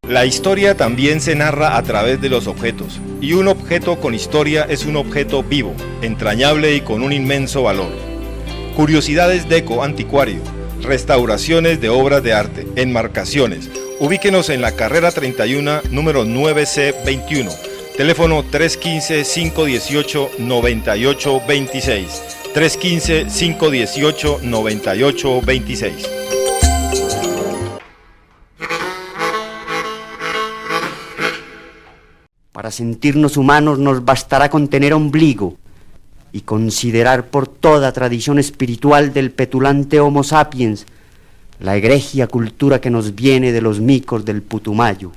La historia también se narra a través de los objetos, y un objeto con historia es un objeto vivo, entrañable y con un inmenso valor. Curiosidades Deco Anticuario, restauraciones de obras de arte, enmarcaciones. Ubíquenos en la carrera 31, número 9C21, teléfono 315-518-9826, 315-518-9826. Para sentirnos humanos nos bastará con tener ombligo y considerar por toda tradición espiritual del petulante Homo sapiens la egregia cultura que nos viene de los micos del Putumayo.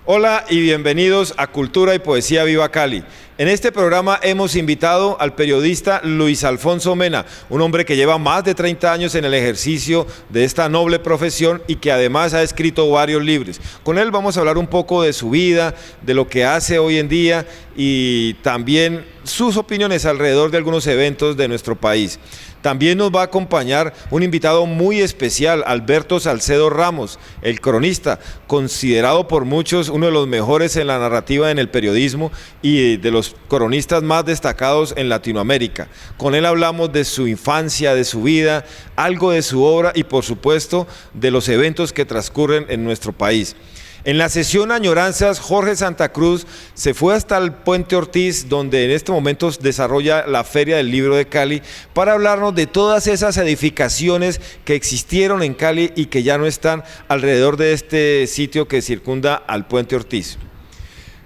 Hola y bienvenidos a Cultura y Poesía Viva Cali. En este programa hemos invitado al periodista Luis Alfonso Mena, un hombre que lleva más de 30 años en el ejercicio de esta noble profesión y que además ha escrito varios libros. Con él vamos a hablar un poco de su vida, de lo que hace hoy en día y también sus opiniones alrededor de algunos eventos de nuestro país. También nos va a acompañar un invitado muy especial, Alberto Salcedo Ramos, el cronista, considerado por muchos uno de los mejores en la narrativa en el periodismo y de los cronistas más destacados en Latinoamérica. Con él hablamos de su infancia, de su vida, algo de su obra y por supuesto de los eventos que transcurren en nuestro país. En la sesión Añoranzas, Jorge Santa Cruz se fue hasta el Puente Ortiz, donde en este momento desarrolla la Feria del Libro de Cali, para hablarnos de todas esas edificaciones que existieron en Cali y que ya no están alrededor de este sitio que circunda al Puente Ortiz.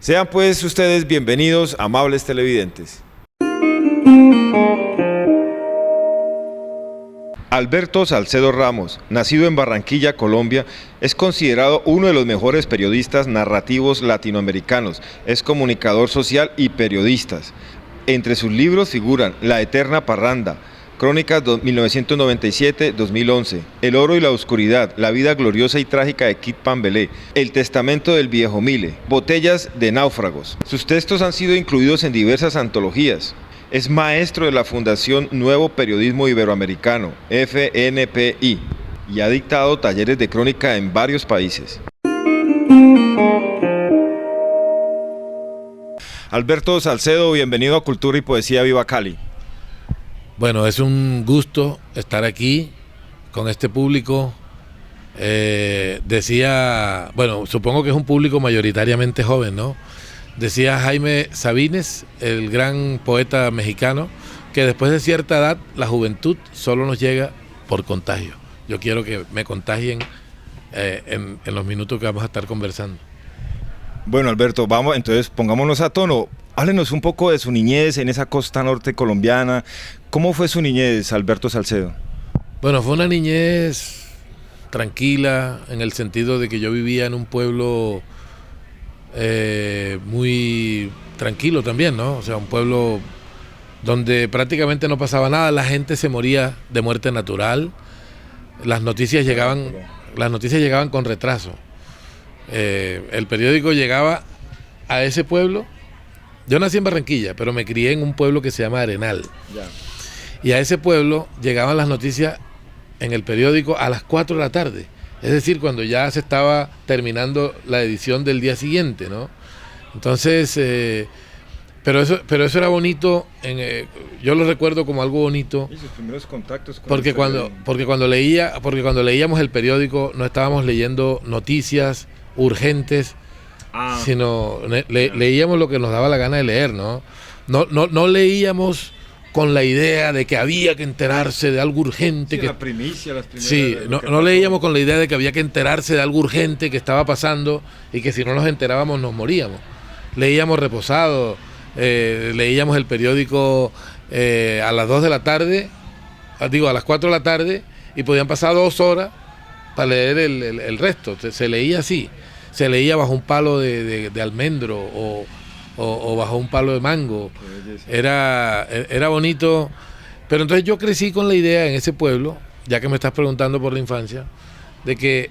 Sean pues ustedes bienvenidos, amables televidentes. Alberto Salcedo Ramos, nacido en Barranquilla, Colombia, es considerado uno de los mejores periodistas narrativos latinoamericanos. Es comunicador social y periodista. Entre sus libros figuran La Eterna Parranda, Crónicas 1997-2011, El Oro y la Oscuridad, La Vida Gloriosa y Trágica de Kit Pambelé, El Testamento del Viejo Mile, Botellas de Náufragos. Sus textos han sido incluidos en diversas antologías. Es maestro de la Fundación Nuevo Periodismo Iberoamericano, FNPI, y ha dictado talleres de crónica en varios países. Alberto Salcedo, bienvenido a Cultura y Poesía Viva Cali. Bueno, es un gusto estar aquí con este público. Supongo que es un público mayoritariamente joven, ¿no? Decía Jaime Sabines, el gran poeta mexicano, que después de cierta edad la juventud solo nos llega por contagio. Yo quiero que me contagien en los minutos que vamos a estar conversando. Bueno, Alberto, entonces pongámonos a tono. Háblenos un poco de su niñez en esa costa norte colombiana. ¿Cómo fue su niñez, Alberto Salcedo? Bueno, fue una niñez tranquila, en el sentido de que yo vivía en un pueblo muy tranquilo también, ¿no? O sea, un pueblo donde prácticamente no pasaba nada, la gente se moría de muerte natural, las noticias llegaban con retraso. El periódico llegaba a ese pueblo. Yo nací en Barranquilla, pero me crié en un pueblo que se llama Arenal. Ya. Y a ese pueblo llegaban las noticias en el periódico a las 4 de la tarde. Es decir, cuando ya se estaba terminando la edición del día siguiente, ¿no? Entonces, pero eso era bonito, yo lo recuerdo como algo bonito. ¿Y sus primeros contactos con porque cuando leíamos el periódico no estábamos leyendo noticias urgentes, sino leíamos lo que nos daba la gana de leer, ¿no? No leíamos con la idea de que había que enterarse de algo urgente. Sí, la primicia, las primeras. Sí, no leíamos con la idea de que había que enterarse de algo urgente que estaba pasando y que si no nos enterábamos nos moríamos. Leíamos reposados, leíamos el periódico a las 2 de la tarde, a las 4 de la tarde, y podían pasar 2 horas para leer el resto. Se leía así, se leía bajo un palo de almendro o bajo un palo de mango. Era bonito, pero entonces yo crecí con la idea en ese pueblo, ya que me estás preguntando por la infancia, de que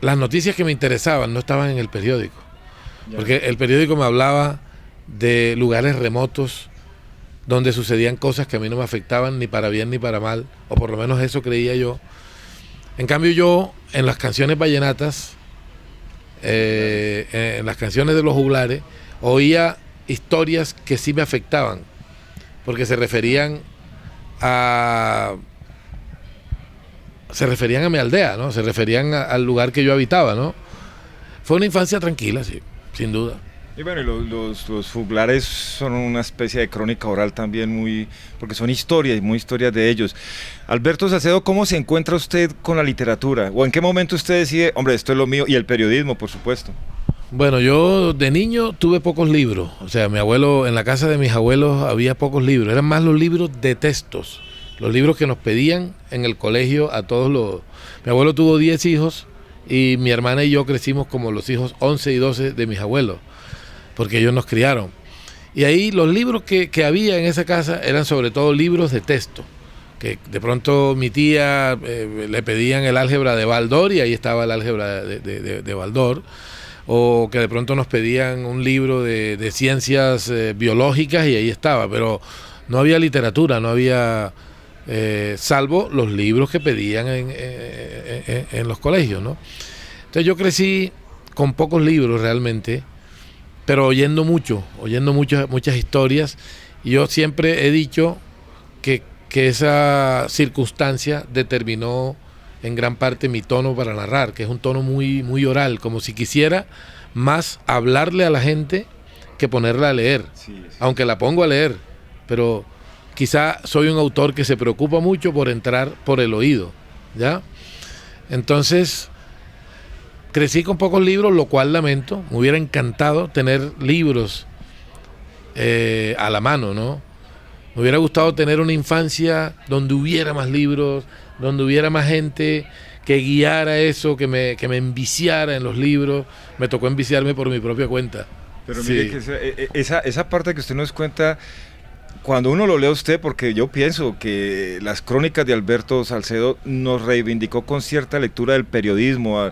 las noticias que me interesaban no estaban en el periódico, porque el periódico me hablaba de lugares remotos, donde sucedían cosas que a mí no me afectaban ni para bien ni para mal, o por lo menos eso creía yo. En cambio yo, en las canciones vallenatas, en las canciones de los juglares, oía historias que sí me afectaban, porque se referían a mi aldea, ¿no? Se referían al lugar que yo habitaba, ¿no? Fue una infancia tranquila, sí, sin duda. Y bueno, los juglares son una especie de crónica oral también porque son historias, muy historias de ellos. Alberto Salcedo, ¿cómo se encuentra usted con la literatura? ¿O en qué momento usted decide, hombre, esto es lo mío? Y el periodismo, por supuesto. Bueno, yo de niño tuve pocos libros, o sea, en la casa de mis abuelos había pocos libros, eran más los libros de textos, los libros que nos pedían en el colegio a todos los... Mi abuelo tuvo 10 hijos y mi hermana y yo crecimos como los hijos 11 y 12 de mis abuelos, porque ellos nos criaron. Y ahí los libros que había en esa casa eran sobre todo libros de texto, que de pronto mi tía le pedían el álgebra de Baldor y ahí estaba el álgebra de Baldor, o que de pronto nos pedían un libro de ciencias biológicas y ahí estaba, pero no había literatura, no había, salvo los libros que pedían en los colegios, ¿no? Entonces yo crecí con pocos libros realmente, pero oyendo muchas historias, y yo siempre he dicho que esa circunstancia determinó en gran parte mi tono para narrar, que es un tono muy, muy oral, como si quisiera más hablarle a la gente que ponerla a leer, sí. Aunque la pongo a leer, pero quizá soy un autor que se preocupa mucho por entrar por el oído, ¿ya? Entonces, crecí con pocos libros, lo cual lamento. Me hubiera encantado tener libros a la mano, ¿no? Me hubiera gustado tener una infancia donde hubiera más libros, donde hubiera más gente que guiara eso, que me enviciara en los libros. Me tocó enviciarme por mi propia cuenta. Pero mire que esa parte que usted nos cuenta, cuando uno lo lee a usted, porque yo pienso que las crónicas de Alberto Salcedo nos reivindicó con cierta lectura del periodismo,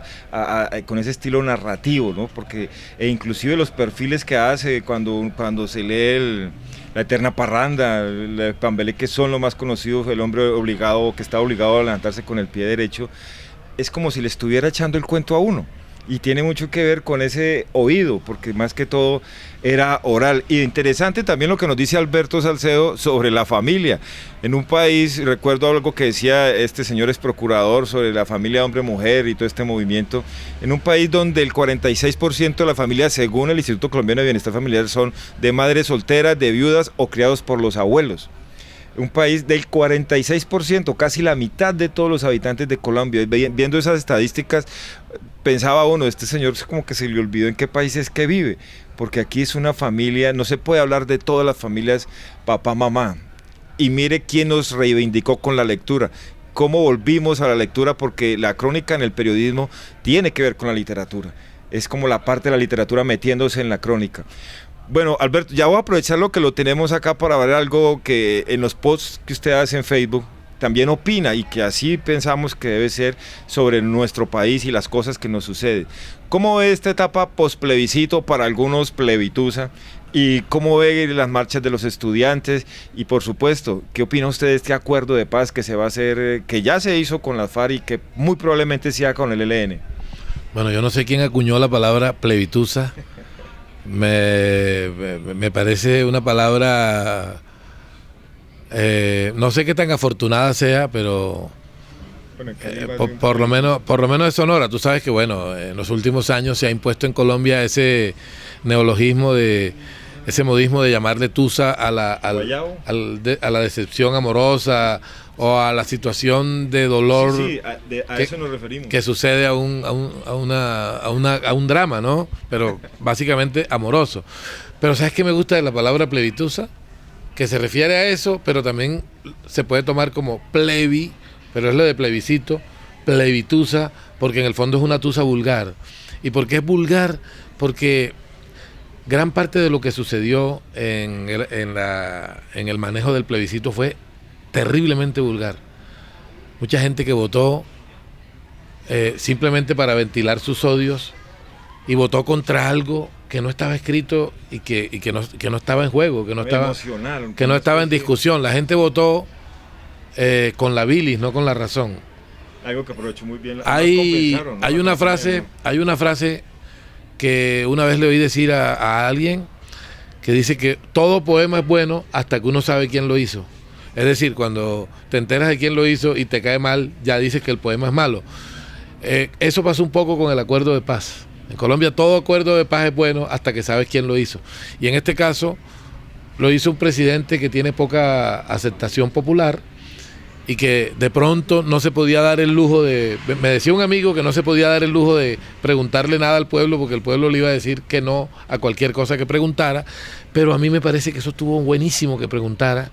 con ese estilo narrativo, ¿no? Porque inclusive los perfiles que hace cuando se lee La Eterna Parranda, el Pambeleque, son lo más conocidos, el hombre obligado, que está obligado a levantarse con el pie derecho, es como si le estuviera echando el cuento a uno. Y tiene mucho que ver con ese oído, porque más que todo era oral. Y interesante también lo que nos dice Alberto Salcedo sobre la familia. En un país, recuerdo algo que decía este señor ex procurador sobre la familia hombre-mujer y todo este movimiento, en un país donde el 46% de la familia, según el Instituto Colombiano de Bienestar Familiar, son de madres solteras, de viudas o criados por los abuelos. Un país del 46%, casi la mitad de todos los habitantes de Colombia. Viendo esas estadísticas, pensaba uno, este señor como que se le olvidó en qué país es que vive, porque aquí es una familia, no se puede hablar de todas las familias papá, mamá. Y mire quién nos reivindicó con la lectura, cómo volvimos a la lectura, porque la crónica en el periodismo tiene que ver con la literatura. Es como la parte de la literatura metiéndose en la crónica. Bueno, Alberto, ya voy a aprovechar lo que lo tenemos acá para ver algo que en los posts que usted hace en Facebook también opina, y que así pensamos que debe ser sobre nuestro país y las cosas que nos suceden. ¿Cómo ve esta etapa posplebiscito, para algunos plebitusa? ¿Y cómo ve las marchas de los estudiantes? Y por supuesto, ¿qué opina usted de este acuerdo de paz que se va a hacer, que ya se hizo con la FARC y que muy probablemente se haga con el ELN? Bueno, yo no sé quién acuñó la palabra plebitusa. Me parece una palabra, no sé qué tan afortunada sea, pero bueno, por lo menos es sonora. Tú sabes que bueno, en los últimos años se ha impuesto en Colombia ese neologismo ese modismo de llamarle tusa a la decepción amorosa o a la situación de dolor. Sí, a eso nos referimos. Que sucede a un drama, ¿no? Pero básicamente amoroso. Pero ¿sabes qué me gusta de la palabra plebitusa? Que se refiere a eso, pero también se puede tomar como plebi, pero es lo de plebiscito, plebitusa, porque en el fondo es una tusa vulgar. ¿Y por qué es vulgar? Porque gran parte de lo que sucedió en el manejo del plebiscito fue terriblemente vulgar. Mucha gente que votó simplemente para ventilar sus odios y votó contra algo que no estaba escrito y que no estaba en juego, que no estaba en discusión. La gente votó con la bilis, no con la razón. Algo que aprovechó muy bien. Hay una frase que una vez le oí decir a alguien que dice que todo poema es bueno hasta que uno sabe quién lo hizo. Es decir, cuando te enteras de quién lo hizo y te cae mal, ya dices que el poema es malo. Eso pasó un poco con el acuerdo de paz. En Colombia todo acuerdo de paz es bueno hasta que sabes quién lo hizo. Y en este caso lo hizo un presidente que tiene poca aceptación popular y que de pronto no se podía dar el lujo de... Me decía un amigo que no se podía dar el lujo de preguntarle nada al pueblo porque el pueblo le iba a decir que no a cualquier cosa que preguntara, pero a mí me parece que eso estuvo buenísimo que preguntara,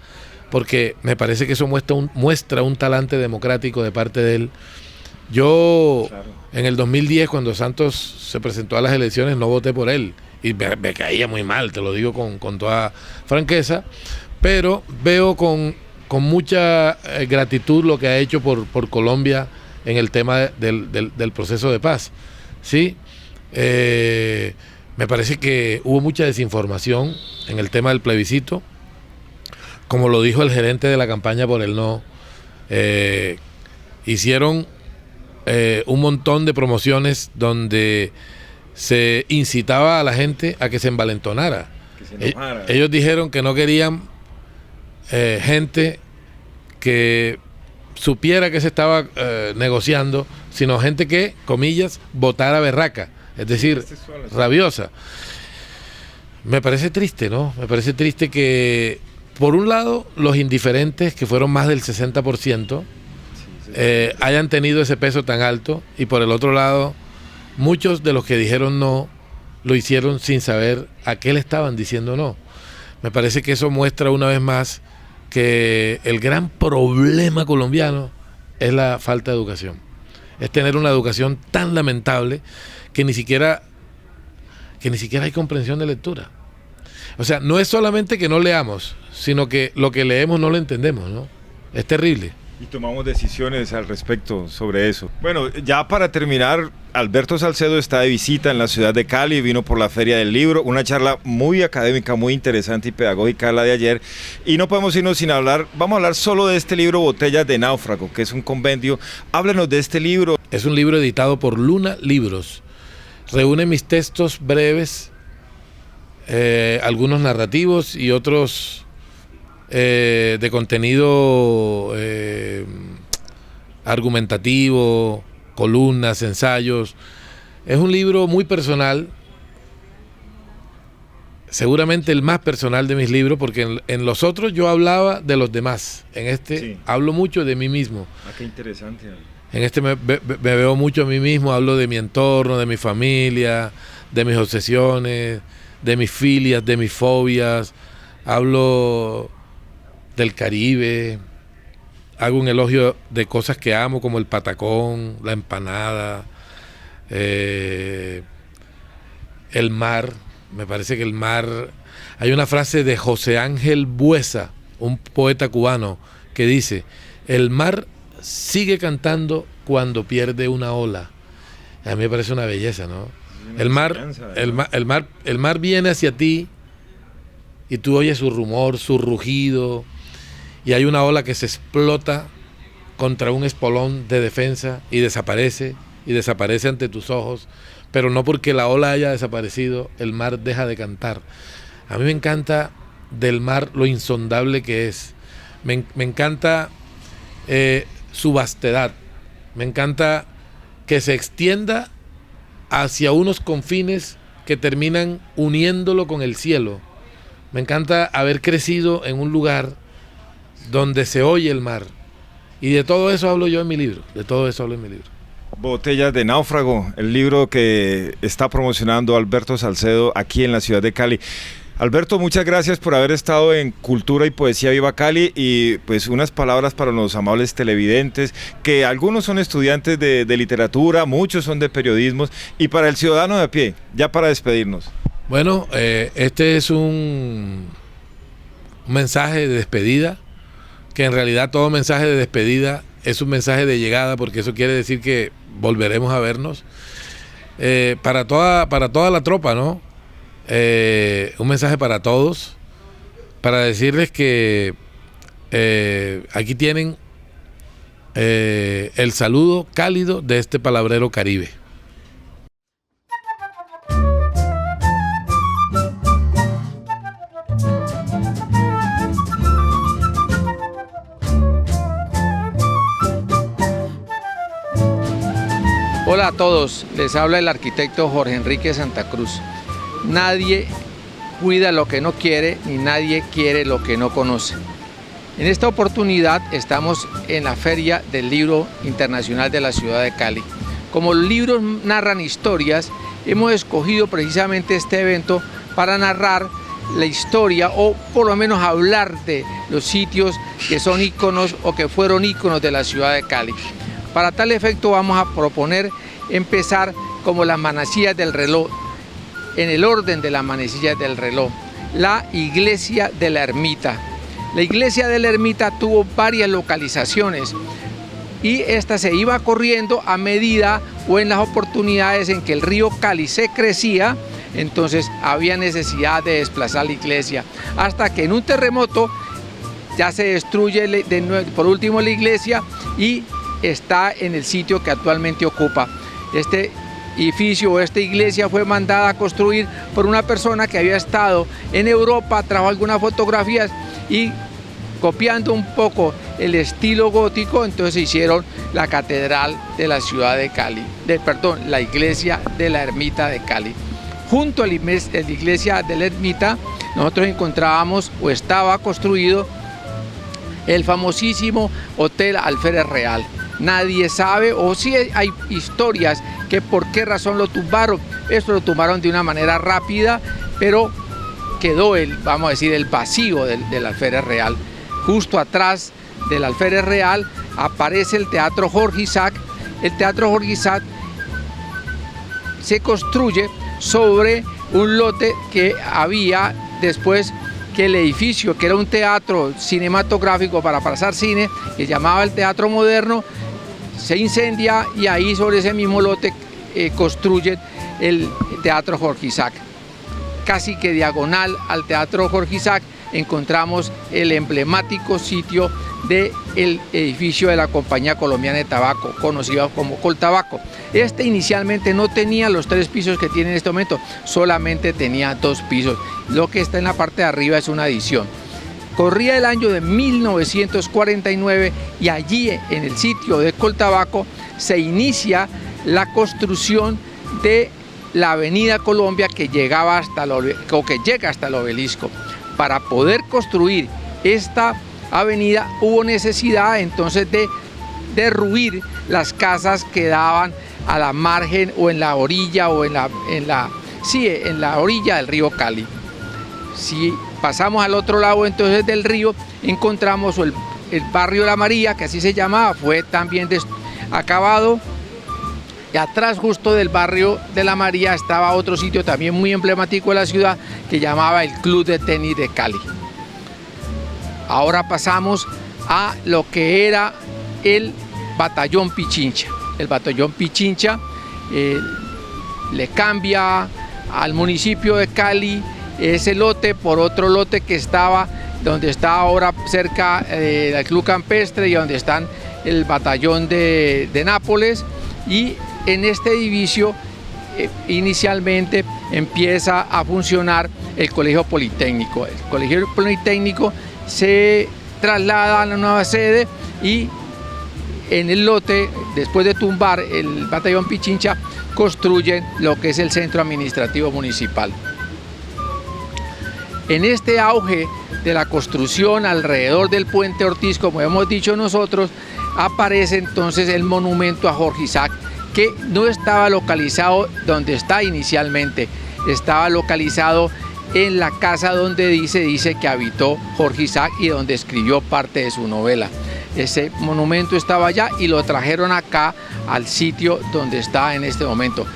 porque me parece que eso muestra un talante democrático de parte de él. Yo, en el 2010, cuando Santos se presentó a las elecciones, no voté por él. Y me caía muy mal, te lo digo con toda franqueza. Pero veo con mucha gratitud lo que ha hecho por Colombia en el tema del proceso de paz. ¿Sí? Me parece que hubo mucha desinformación en el tema del plebiscito. Como lo dijo el gerente de la campaña por el no, hicieron un montón de promociones donde se incitaba a la gente a que se envalentonara. Que se enojara. Ellos dijeron que no querían gente que supiera que se estaba negociando, sino gente que, comillas, votara berraca, es decir, rabiosa. Me parece triste, ¿no? Me parece triste que, por un lado, los indiferentes, que fueron más del 60%, hayan tenido ese peso tan alto, y por el otro lado, muchos de los que dijeron no, lo hicieron sin saber a qué le estaban diciendo no. Me parece que eso muestra una vez más que el gran problema colombiano es la falta de educación. Es tener una educación tan lamentable que ni siquiera hay comprensión de lectura. O sea, no es solamente que no leamos, sino que lo que leemos no lo entendemos, ¿no? Es terrible. Y tomamos decisiones al respecto sobre eso. Bueno, ya para terminar, Alberto Salcedo está de visita en la ciudad de Cali, vino por la Feria del Libro, una charla muy académica, muy interesante y pedagógica la de ayer. Y no podemos irnos sin hablar, vamos a hablar solo de este libro, Botellas de Náufrago, que es un compendio. Háblenos de este libro. Es un libro editado por Luna Libros. Reúne mis textos breves, algunos narrativos y otros de contenido argumentativo, columnas, ensayos. Es un libro muy personal, seguramente el más personal de mis libros, porque en los otros yo hablaba de los demás. En este sí hablo mucho de mí mismo. Ah, qué interesante. En este me veo mucho a mí mismo, hablo de mi entorno, de mi familia, de mis obsesiones, de mis filias, de mis fobias. Hablo del Caribe, hago un elogio de cosas que amo, como el patacón, la empanada, el mar. Me parece que el mar... Hay una frase de José Ángel Buesa, un poeta cubano, que dice: el mar sigue cantando cuando pierde una ola. A mí me parece una belleza, ¿no? El mar viene hacia ti y tú oyes su rumor, su rugido, y hay una ola que se explota contra un espolón de defensa y desaparece ante tus ojos, pero no porque la ola haya desaparecido, el mar deja de cantar. A mí me encanta del mar lo insondable que es. Me encanta su vastedad. Me encanta que se extienda hacia unos confines que terminan uniéndolo con el cielo. Me encanta haber crecido en un lugar donde se oye el mar. Y de todo eso hablo yo en mi libro. Botellas de Náufrago, el libro que está promocionando Alberto Salcedo aquí en la ciudad de Cali. Alberto, muchas gracias por haber estado en Cultura y Poesía Viva Cali, y pues unas palabras para los amables televidentes, que algunos son estudiantes de literatura, muchos son de periodismo, y para el ciudadano de a pie, ya para despedirnos. Bueno, este es un mensaje de despedida, que en realidad todo mensaje de despedida es un mensaje de llegada, porque eso quiere decir que volveremos a vernos. para toda la tropa, ¿no? Un mensaje para todos, para decirles que aquí tienen el saludo cálido de este palabrero Caribe. Hola a todos, les habla el arquitecto Jorge Enrique Santa Cruz. Nadie cuida lo que no quiere, ni nadie quiere lo que no conoce. En esta oportunidad estamos en la Feria del Libro Internacional de la ciudad de Cali. Como los libros narran historias, hemos escogido precisamente este evento para narrar la historia o por lo menos hablar de los sitios que son íconos o que fueron íconos de la ciudad de Cali. Para tal efecto vamos a proponer empezar como las manecillas del reloj, en el orden de las manecillas del reloj, la iglesia de la Ermita. La iglesia de la Ermita tuvo varias localizaciones y esta se iba corriendo a medida o en las oportunidades en que el río Cali se crecía, entonces había necesidad de desplazar la iglesia, hasta que en un terremoto ya se destruye por último la iglesia y está en el sitio que actualmente ocupa. Este edificio o esta iglesia fue mandada a construir por una persona que había estado en Europa, trajo algunas fotografías y copiando un poco el estilo gótico, entonces hicieron la catedral de la ciudad de Cali, la iglesia de la Ermita de Cali. Junto a la iglesia de la Ermita nosotros encontrábamos o estaba construido el famosísimo Hotel Alférez Real. Nadie sabe, o sí hay historias que por qué razón lo tumbaron. Esto lo tumbaron de una manera rápida, pero quedó el vacío del Alférez Real. Justo atrás del Alférez Real aparece el Teatro Jorge Isaac. El Teatro Jorge Isaac se construye sobre un lote que había después que el edificio, que era un teatro cinematográfico para pasar cine, que llamaba el Teatro Moderno, se incendia y ahí sobre ese mismo lote construyen el Teatro Jorge Isaac. Casi que diagonal al Teatro Jorge Isaac encontramos el emblemático sitio del edificio de la Compañía Colombiana de Tabaco, conocido como Coltabaco. Este inicialmente no tenía los 3 pisos que tiene en este momento, solamente tenía 2 pisos. Lo que está en la parte de arriba es una adición. Corría el año de 1949 y allí en el sitio de Coltabaco se inicia la construcción de la Avenida Colombia que llega hasta el obelisco. Para poder construir esta avenida hubo necesidad entonces de derruir las casas que daban a la margen o en la orilla o en la orilla del río Cali. Si pasamos al otro lado entonces del río, encontramos el barrio La María, que así se llamaba, fue también acabado. Y atrás justo del barrio de La María estaba otro sitio también muy emblemático de la ciudad que llamaba el Club de Tenis de Cali. Ahora pasamos a lo que era el Batallón Pichincha. El Batallón Pichincha le cambia al municipio de Cali ese lote por otro lote que estaba donde está ahora cerca del Club Campestre y donde están el batallón de Nápoles, y en este edificio inicialmente empieza a funcionar el Colegio Politécnico. El Colegio Politécnico se traslada a la nueva sede y en el lote, después de tumbar el Batallón Pichincha, construyen lo que es el Centro Administrativo Municipal. En este auge de la construcción alrededor del Puente Ortiz, como hemos dicho nosotros, aparece entonces el monumento a Jorge Isaac, que no estaba localizado donde está inicialmente, estaba localizado en la casa donde dice que habitó Jorge Isaac y donde escribió parte de su novela. Ese monumento estaba allá y lo trajeron acá al sitio donde está en este momento,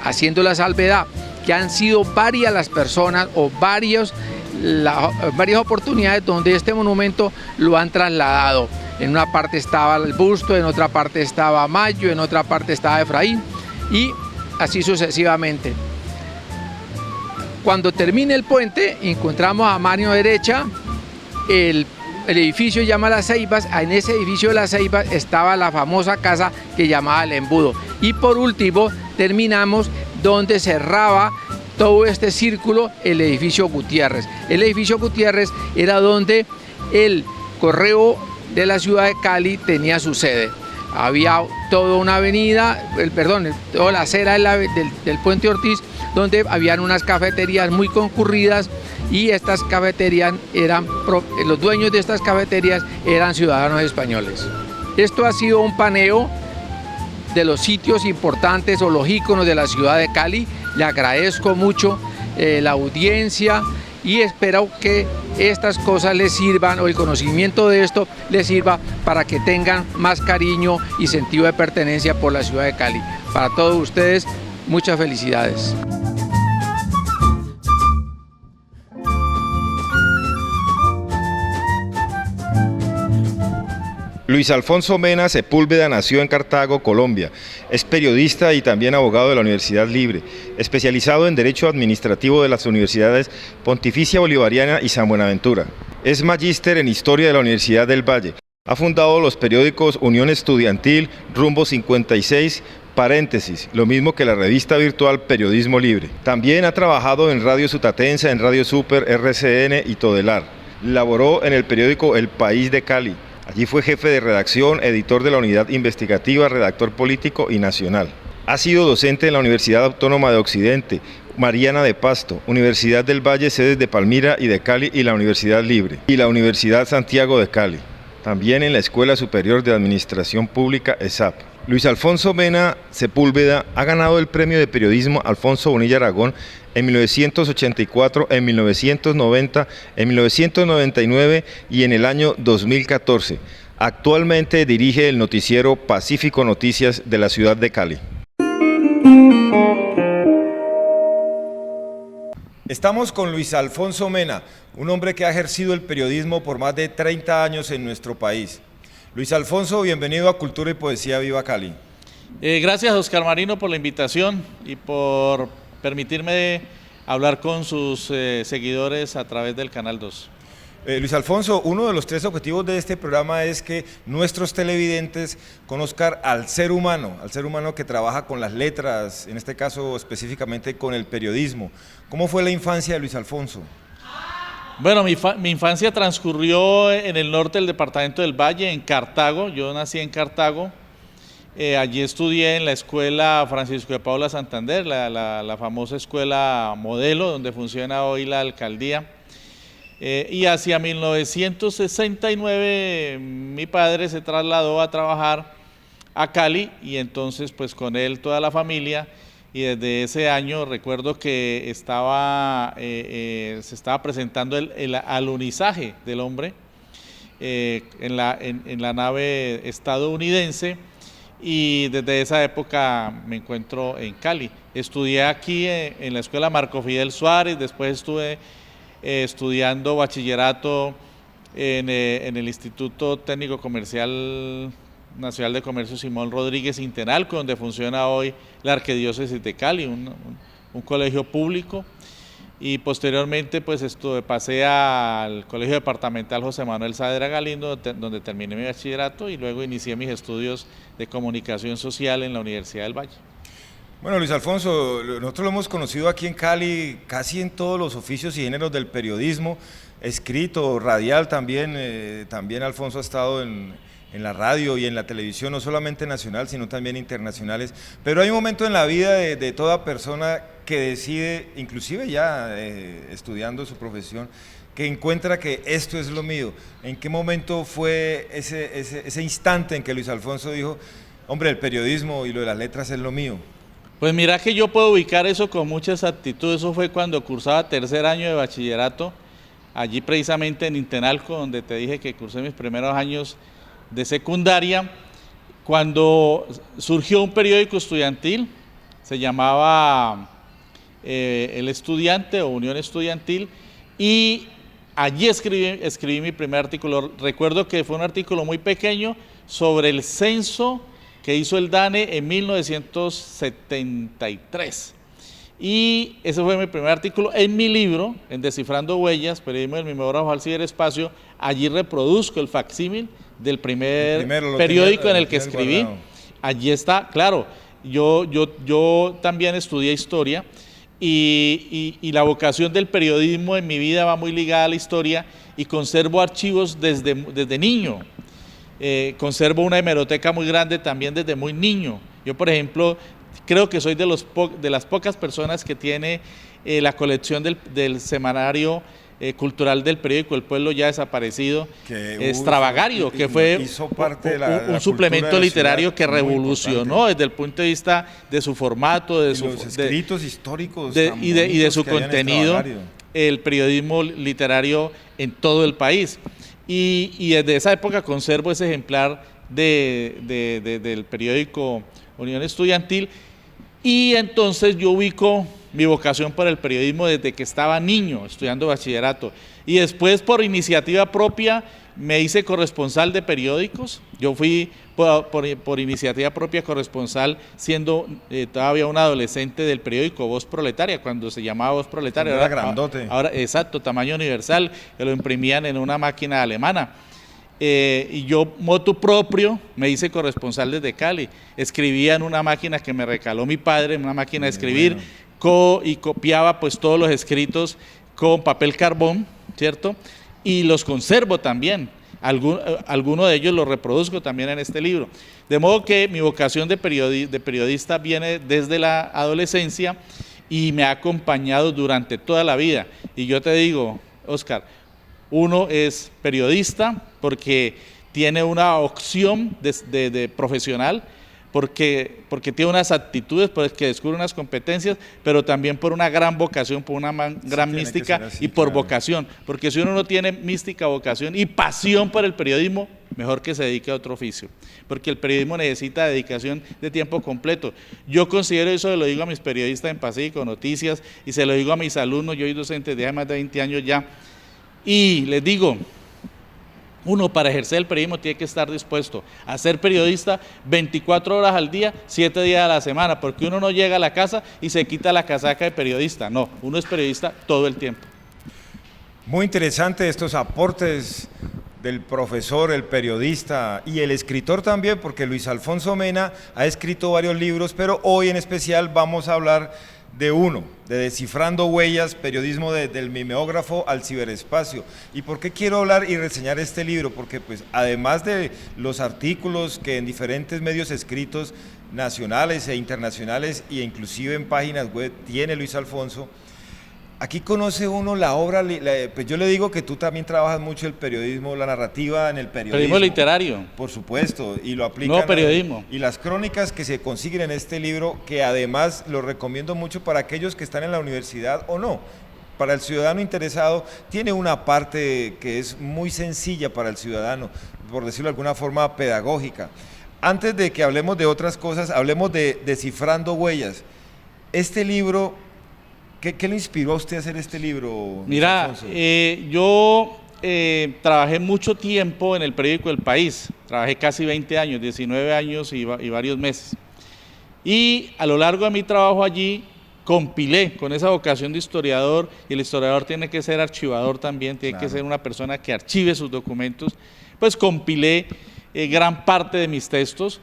haciendo la salvedad que han sido varias las personas o varias oportunidades donde este monumento lo han trasladado. En una parte estaba el busto, en otra parte estaba Mayo, en otra parte estaba Efraín, y así sucesivamente. Cuando termine el puente, encontramos a mano derecha el edificio llama Las Ceibas. En ese edificio de Las Ceibas estaba la famosa casa que llamaba El Embudo. Y por último, terminamos donde cerraba todo este círculo el edificio Gutiérrez. El edificio Gutiérrez era donde el correo de la ciudad de Cali tenía su sede. Había toda una avenida, toda la acera del Puente Ortiz, donde habían unas cafeterías muy concurridas, y estas cafeterías los dueños de estas cafeterías eran ciudadanos españoles. Esto ha sido un paneo de los sitios importantes o los íconos de la ciudad de Cali. Le agradezco mucho la audiencia y espero que estas cosas les sirvan, o el conocimiento de esto les sirva para que tengan más cariño y sentido de pertenencia por la ciudad de Cali. Para todos ustedes, muchas felicidades. Luis Alfonso Mena Sepúlveda nació en Cartago, Colombia. Es periodista y también abogado de la Universidad Libre, especializado en Derecho Administrativo de las Universidades Pontificia Bolivariana y San Buenaventura. Es magíster en Historia de la Universidad del Valle. Ha fundado los periódicos Unión Estudiantil, Rumbo 56, Paréntesis, lo mismo que la revista virtual Periodismo Libre. También ha trabajado en Radio Sutatensa, en Radio Super, RCN y Todelar. Laboró en el periódico El País de Cali. Allí fue jefe de redacción, editor de la unidad investigativa, redactor político y nacional. Ha sido docente en la Universidad Autónoma de Occidente, Mariana de Pasto, Universidad del Valle, sedes de Palmira y de Cali, y la Universidad Libre, y la Universidad Santiago de Cali. También en la Escuela Superior de Administración Pública, ESAP. Luis Alfonso Mena Sepúlveda ha ganado el Premio de Periodismo Alfonso Bonilla Aragón en 1984, en 1990, en 1999 y en el año 2014. Actualmente dirige el noticiero Pacífico Noticias de la ciudad de Cali. Estamos con Luis Alfonso Mena, un hombre que ha ejercido el periodismo por más de 30 años en nuestro país. Luis Alfonso, bienvenido a Cultura y Poesía Viva Cali. Gracias, Oscar Marino, por la invitación y por permitirme hablar con sus seguidores a través del Canal 2. Luis Alfonso, uno de los 3 objetivos de este programa es que nuestros televidentes conozcan al ser humano que trabaja con las letras, en este caso específicamente con el periodismo. ¿Cómo fue la infancia de Luis Alfonso? Bueno, mi infancia transcurrió en el norte del departamento del Valle, en Cartago. Yo nací en Cartago. Allí estudié en la escuela Francisco de Paula Santander, la famosa escuela modelo donde funciona hoy la alcaldía. Y hacia 1969 mi padre se trasladó a trabajar a Cali, y entonces pues con él toda la familia. Y desde ese año recuerdo que se estaba presentando el alunizaje del hombre en la nave estadounidense, y desde esa época me encuentro en Cali. Estudié aquí en la escuela Marco Fidel Suárez, después estuve estudiando bachillerato en el Instituto Técnico Comercial Nacional de Comercio Simón Rodríguez Intenalco, donde funciona hoy la Arquidiócesis de Cali, un colegio público, y posteriormente pues pasé al Colegio Departamental José Manuel Saavedra Galindo, donde terminé mi bachillerato, y luego inicié mis estudios de comunicación social en la Universidad del Valle. Bueno, Luis Alfonso, nosotros lo hemos conocido aquí en Cali casi en todos los oficios y géneros del periodismo, escrito, radial también. También Alfonso ha estado en la radio y en la televisión, no solamente nacional, sino también internacionales. Pero hay un momento en la vida de toda persona que decide, inclusive ya estudiando su profesión, que encuentra que esto es lo mío. ¿En qué momento fue ese instante en que Luis Alfonso dijo, hombre, el periodismo y lo de las letras es lo mío? Pues mira que yo puedo ubicar eso con mucha exactitud. Eso fue cuando cursaba tercer año de bachillerato, allí precisamente en Intenalco, donde te dije que cursé mis primeros años de secundaria, cuando surgió un periódico estudiantil, se llamaba El Estudiante o Unión Estudiantil, y allí escribí mi primer artículo. Recuerdo que fue un artículo muy pequeño sobre el censo que hizo el DANE en 1973. Y ese fue mi primer artículo. En mi libro, en Descifrando Huellas, periodismo del mimeógrafo al ciberespacio, allí reproduzco el facsímil del primer periódico en el que escribí. Allí está, claro, yo también estudié historia y la vocación del periodismo en mi vida va muy ligada a la historia y conservo archivos desde niño. Conservo una hemeroteca muy grande también desde muy niño. Yo, por ejemplo, creo que soy de las pocas personas que tiene la colección del semanario cultural del periódico El Pueblo, ya desaparecido, Extravagario, que fue un suplemento literario que revolucionó desde el punto de vista de su formato, de sus escritos históricos y de su contenido, el periodismo literario en todo el país. Y desde esa época conservo ese ejemplar del periódico Unión Estudiantil, y entonces yo ubico mi vocación por el periodismo desde que estaba niño, estudiando bachillerato, y después por iniciativa propia me hice corresponsal de periódicos. Yo fui por iniciativa propia corresponsal siendo todavía un adolescente del periódico Voz Proletaria, cuando se llamaba Voz Proletaria. Era grandote. Ahora, exacto, tamaño universal, que lo imprimían en una máquina alemana. Y yo, motu propio, me hice corresponsal desde Cali. Escribía en una máquina que me recaló mi padre, una máquina de escribir, y copiaba pues todos los escritos con papel carbón, ¿cierto? Y los conservo también. Alguno de ellos los reproduzco también en este libro. De modo que mi vocación de periodista viene desde la adolescencia y me ha acompañado durante toda la vida. Y yo te digo, Oscar, uno es periodista porque tiene una opción de profesional, porque tiene unas actitudes, porque descubre unas competencias, pero también por una gran vocación, por una gran mística así, y por vocación. Porque si uno no tiene mística, vocación y pasión por el periodismo, mejor que se dedique a otro oficio, porque el periodismo necesita dedicación de tiempo completo. Yo considero eso, lo digo a mis periodistas en Pacífico Noticias y se lo digo a mis alumnos. Yo soy docente de más de 20 años ya, y les digo, uno para ejercer el periodismo tiene que estar dispuesto a ser periodista 24 horas al día, 7 días a la semana, porque uno no llega a la casa y se quita la casaca de periodista. No, uno es periodista todo el tiempo. Muy interesante estos aportes del profesor, el periodista y el escritor también, porque Luis Alfonso Mena ha escrito varios libros, pero hoy en especial vamos a hablar de uno, de Descifrando Huellas, periodismo del mimeógrafo al ciberespacio. ¿Y por qué quiero hablar y reseñar este libro? Porque pues además de los artículos que en diferentes medios escritos nacionales e internacionales e inclusive en páginas web tiene Luis Alfonso, aquí conoce uno la obra. Pues yo le digo que tú también trabajas mucho el periodismo, la narrativa en el periodismo. Periodismo literario. Por supuesto, y lo aplican. No, periodismo. Y las crónicas que se consiguen en este libro, que además lo recomiendo mucho para aquellos que están en la universidad o no. Para el ciudadano interesado, tiene una parte que es muy sencilla para el ciudadano, por decirlo de alguna forma pedagógica. Antes de que hablemos de otras cosas, hablemos de Descifrando Huellas. Este libro, ¿qué le inspiró a usted a hacer este libro? Mira, yo trabajé mucho tiempo en el periódico El País, trabajé casi 20 años, 19 años y varios meses. Y a lo largo de mi trabajo allí compilé con esa vocación de historiador, y el historiador tiene que ser archivador también, tiene que ser una persona que archive sus documentos, pues compilé gran parte de mis textos.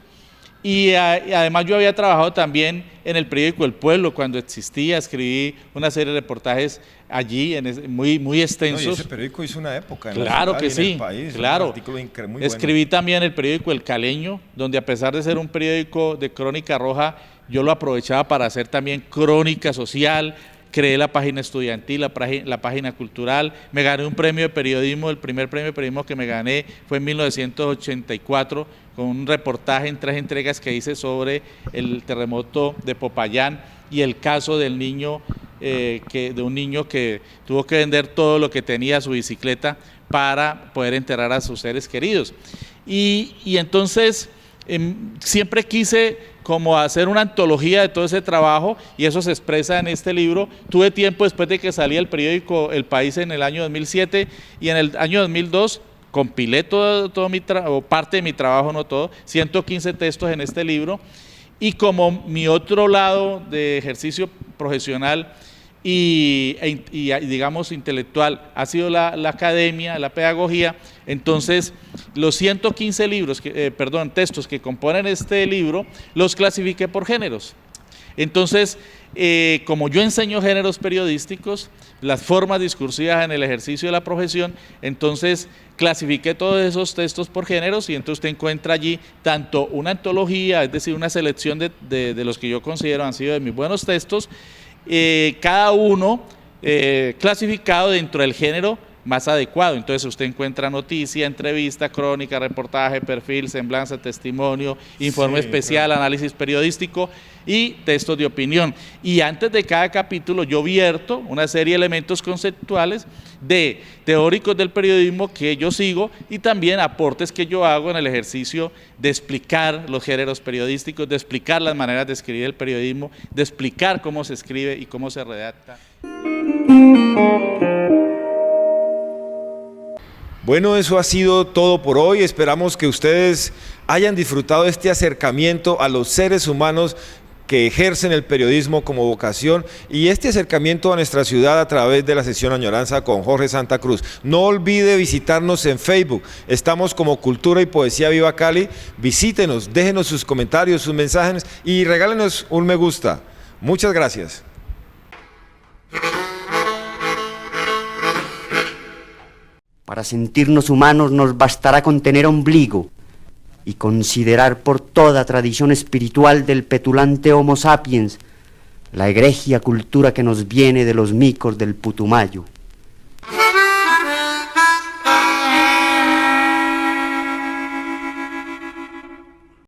Y además yo había trabajado también en el periódico El Pueblo cuando existía, escribí una serie de reportajes allí muy extensos. No, y ese periódico hizo una época en claro la ciudad que y sí, en el país, claro. Un artículo muy escribí bueno. también el periódico El Caleño, donde a pesar de ser un periódico de crónica roja, yo lo aprovechaba para hacer también crónica social. Creé la página estudiantil, la página cultural, me gané un premio de periodismo. El primer premio de periodismo que me gané fue en 1984, con un reportaje en 3 entregas que hice sobre el terremoto de Popayán y el caso del niño, de un niño que tuvo que vender todo lo que tenía, su bicicleta, para poder enterrar a sus seres queridos. Y entonces siempre quise como hacer una antología de todo ese trabajo, y eso se expresa en este libro. Tuve tiempo después de que salía el periódico El País en el año 2007, y en el año 2002 compilé todo o parte de mi trabajo, no todo, 115 textos en este libro, y como mi otro lado de ejercicio profesional y digamos intelectual ha sido la academia, la pedagogía, entonces los 115 textos que componen este libro los clasifiqué por géneros. Entonces, como yo enseño géneros periodísticos, las formas discursivas en el ejercicio de la profesión, entonces clasifiqué todos esos textos por géneros y entonces usted encuentra allí tanto una antología, es decir, una selección de los que yo considero han sido de mis buenos textos, cada uno clasificado dentro del género más adecuado. Entonces usted encuentra noticia, entrevista, crónica, reportaje, perfil, semblanza, testimonio, informe especial, análisis periodístico y textos de opinión. Y antes de cada capítulo yo vierto una serie de elementos conceptuales de teóricos del periodismo que yo sigo y también aportes que yo hago en el ejercicio de explicar los géneros periodísticos, de explicar las maneras de escribir el periodismo, de explicar cómo se escribe y cómo se redacta. Bueno, eso ha sido todo por hoy. Esperamos que ustedes hayan disfrutado de este acercamiento a los seres humanos que ejercen el periodismo como vocación y este acercamiento a nuestra ciudad a través de la sesión Añoranza con Jorge Santa Cruz. No olvide visitarnos en Facebook. Estamos como Cultura y Poesía Viva Cali. Visítenos, déjenos sus comentarios, sus mensajes y regálenos un me gusta. Muchas gracias. Para sentirnos humanos nos bastará con tener ombligo y considerar por toda tradición espiritual del petulante Homo sapiens la egregia cultura que nos viene de los micos del Putumayo.